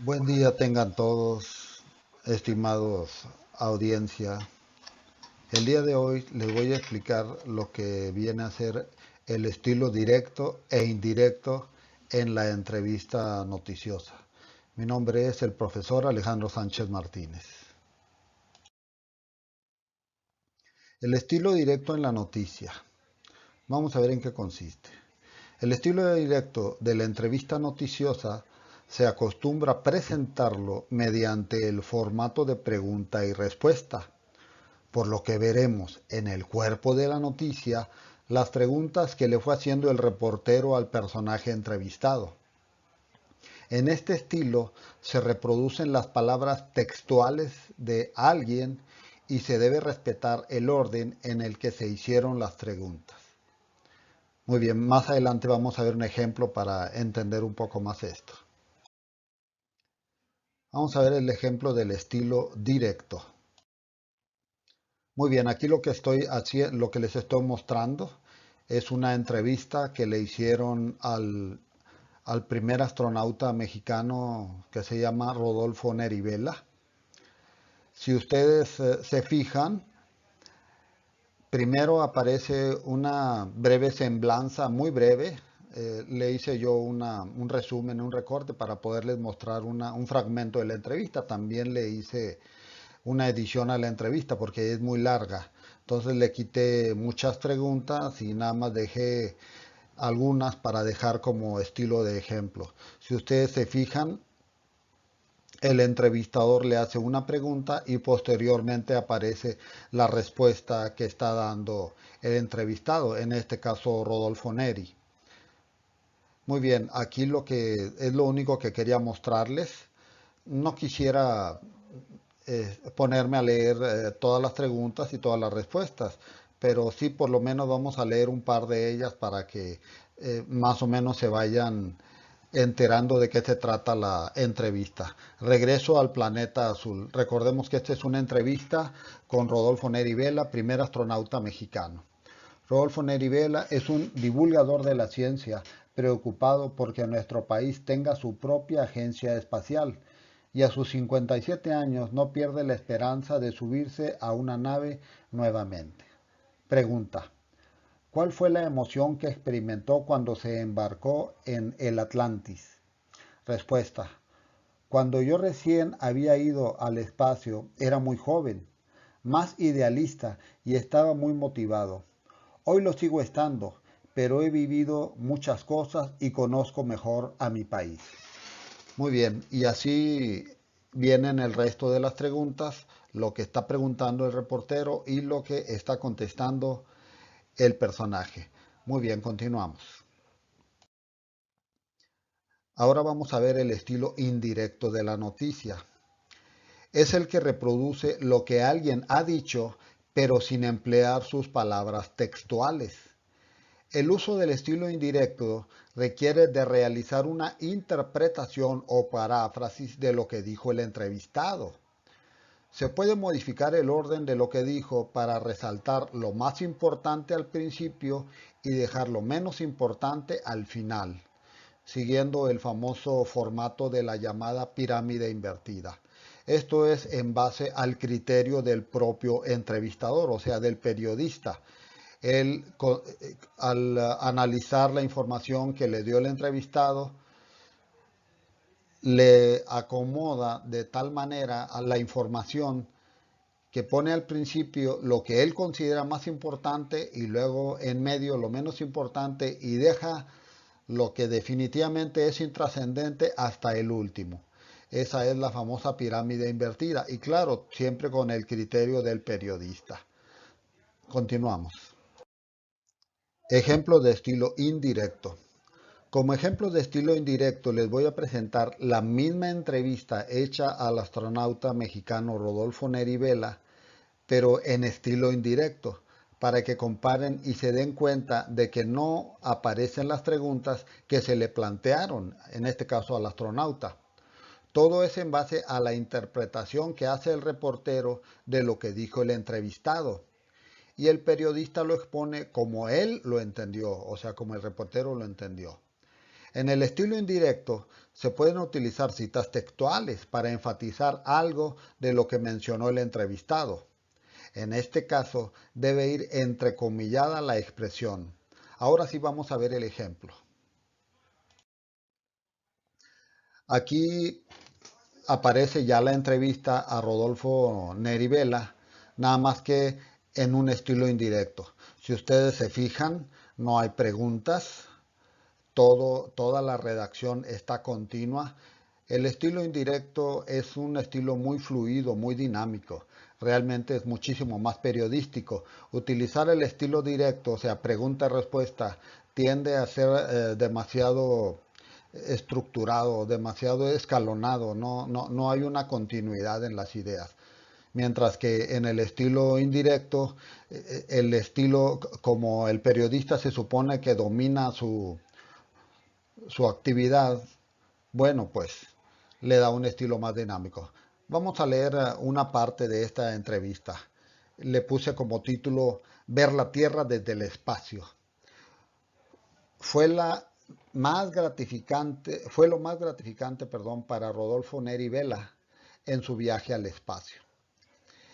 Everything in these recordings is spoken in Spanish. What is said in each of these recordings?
Buen día tengan todos, estimados audiencia. El día de hoy les voy a explicar lo que viene a ser el estilo directo e indirecto en la entrevista noticiosa. Mi nombre es el profesor Alejandro Sánchez Martínez. El estilo directo en la noticia. Vamos a ver en qué consiste. El estilo directo de la entrevista noticiosa se acostumbra a presentarlo mediante el formato de pregunta y respuesta, por lo que veremos en el cuerpo de la noticia las preguntas que le fue haciendo el reportero al personaje entrevistado. En este estilo se reproducen las palabras textuales de alguien y se debe respetar el orden en el que se hicieron las preguntas. Muy bien, más adelante vamos a ver un ejemplo para entender un poco más esto. Vamos a ver el ejemplo del estilo directo. Muy bien, aquí lo que lo que les estoy mostrando es una entrevista que le hicieron al primer astronauta mexicano que se llama Rodolfo Neri Vela. Si ustedes se fijan, primero aparece una breve semblanza, muy breve. Le hice yo un resumen, un recorte para poderles mostrar un fragmento de la entrevista. También le hice una edición a la entrevista porque es muy larga. Entonces le quité muchas preguntas y nada más dejé algunas para dejar como estilo de ejemplo. Si ustedes se fijan, el entrevistador le hace una pregunta y posteriormente aparece la respuesta que está dando el entrevistado, en este caso Rodolfo Neri. Muy bien, aquí lo que es lo único que quería mostrarles. No quisiera ponerme a leer todas las preguntas y todas las respuestas, pero sí por lo menos vamos a leer un par de ellas para que más o menos se vayan enterando de qué se trata la entrevista. Regreso al planeta azul. Recordemos que esta es una entrevista con Rodolfo Neri Vela, primer astronauta mexicano. Rodolfo Neri Vela es un divulgador de la ciencia, preocupado porque nuestro país tenga su propia agencia espacial y a sus 57 años no pierde la esperanza de subirse a una nave nuevamente. Pregunta: ¿cuál fue la emoción que experimentó cuando se embarcó en el Atlantis? Respuesta: cuando yo recién había ido al espacio era muy joven, más idealista y estaba muy motivado. Hoy lo sigo estando, pero he vivido muchas cosas y conozco mejor a mi país. Muy bien, y así vienen el resto de las preguntas, lo que está preguntando el reportero y lo que está contestando el personaje. Muy bien, continuamos. Ahora vamos a ver el estilo indirecto de la noticia. Es el que reproduce lo que alguien ha dicho, pero sin emplear sus palabras textuales. El uso del estilo indirecto requiere de realizar una interpretación o paráfrasis de lo que dijo el entrevistado. Se puede modificar el orden de lo que dijo para resaltar lo más importante al principio y dejar lo menos importante al final, siguiendo el famoso formato de la llamada pirámide invertida. Esto es en base al criterio del propio entrevistador, o sea, del periodista. Él, al analizar la información que le dio el entrevistado, le acomoda de tal manera a la información que pone al principio lo que él considera más importante y luego en medio lo menos importante y deja lo que definitivamente es intrascendente hasta el último. Esa es la famosa pirámide invertida y claro, siempre con el criterio del periodista. Continuamos. Ejemplo de estilo indirecto. Como ejemplo de estilo indirecto les voy a presentar la misma entrevista hecha al astronauta mexicano Rodolfo Neri Vela, pero en estilo indirecto, para que comparen y se den cuenta de que no aparecen las preguntas que se le plantearon, en este caso al astronauta. Todo es en base a la interpretación que hace el reportero de lo que dijo el entrevistado. Y el periodista lo expone como él lo entendió, o sea, como el reportero lo entendió. En el estilo indirecto se pueden utilizar citas textuales para enfatizar algo de lo que mencionó el entrevistado. En este caso debe ir entrecomillada la expresión. Ahora sí vamos a ver el ejemplo. Aquí aparece ya la entrevista a Rodolfo Neri Vela, nada más que en un estilo indirecto. Si ustedes se fijan, no hay preguntas, toda la redacción está continua. El estilo indirecto es un estilo muy fluido, muy dinámico. Realmente es muchísimo más periodístico. Utilizar el estilo directo, o sea, pregunta-respuesta, tiende a ser demasiado estructurado, demasiado escalonado. No hay una continuidad en las ideas. Mientras que en el estilo indirecto, el estilo como el periodista se supone que domina su actividad, bueno, pues le da un estilo más dinámico. Vamos a leer una parte de esta entrevista. Le puse como título Ver la Tierra desde el espacio. Fue lo más gratificante, para Rodolfo Neri Vela en su viaje al espacio.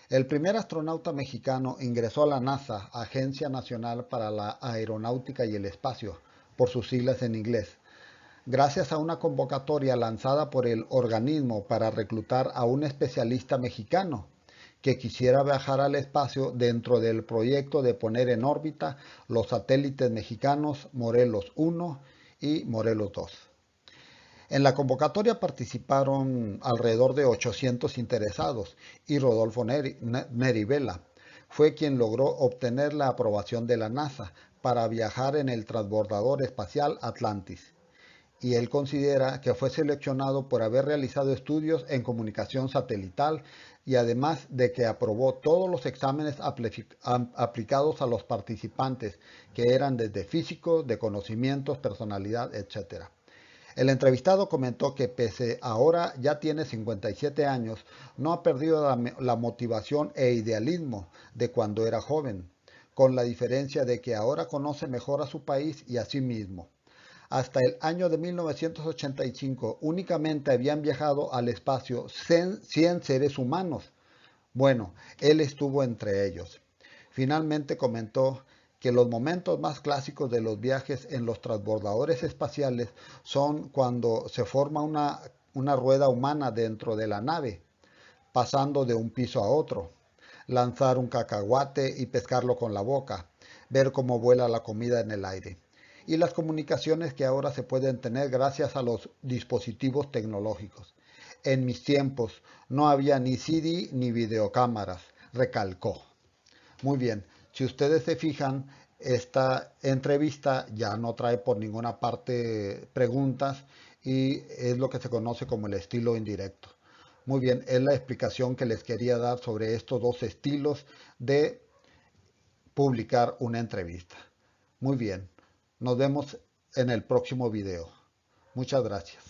El primer astronauta mexicano ingresó a la NASA, Agencia Nacional para la Aeronáutica y el Espacio, por sus siglas en inglés, gracias a una convocatoria lanzada por el organismo para reclutar a un especialista mexicano que quisiera viajar al espacio dentro del proyecto de poner en órbita los satélites mexicanos Morelos 1 y Morelos 2. En la convocatoria participaron alrededor de 800 interesados y Rodolfo Neri Vela fue quien logró obtener la aprobación de la NASA para viajar en el transbordador espacial Atlantis, y él considera que fue seleccionado por haber realizado estudios en comunicación satelital y además de que aprobó todos los exámenes aplicados a los participantes, que eran desde físicos, de conocimientos, personalidad, etc. El entrevistado comentó que pese a ahora ya tiene 57 años, no ha perdido la motivación e idealismo de cuando era joven, con la diferencia de que ahora conoce mejor a su país y a sí mismo. Hasta el año de 1985 únicamente habían viajado al espacio 100 seres humanos. Bueno, él estuvo entre ellos. Finalmente comentó que los momentos más clásicos de los viajes en los transbordadores espaciales son cuando se forma una rueda humana dentro de la nave, pasando de un piso a otro, lanzar un cacahuate y pescarlo con la boca, ver cómo vuela la comida en el aire, y las comunicaciones que ahora se pueden tener gracias a los dispositivos tecnológicos. En mis tiempos no había ni CD ni videocámaras, recalcó. Muy bien, si ustedes se fijan, esta entrevista ya no trae por ninguna parte preguntas y es lo que se conoce como el estilo indirecto. Muy bien, es la explicación que les quería dar sobre estos dos estilos de publicar una entrevista. Muy bien, nos vemos en el próximo video. Muchas gracias.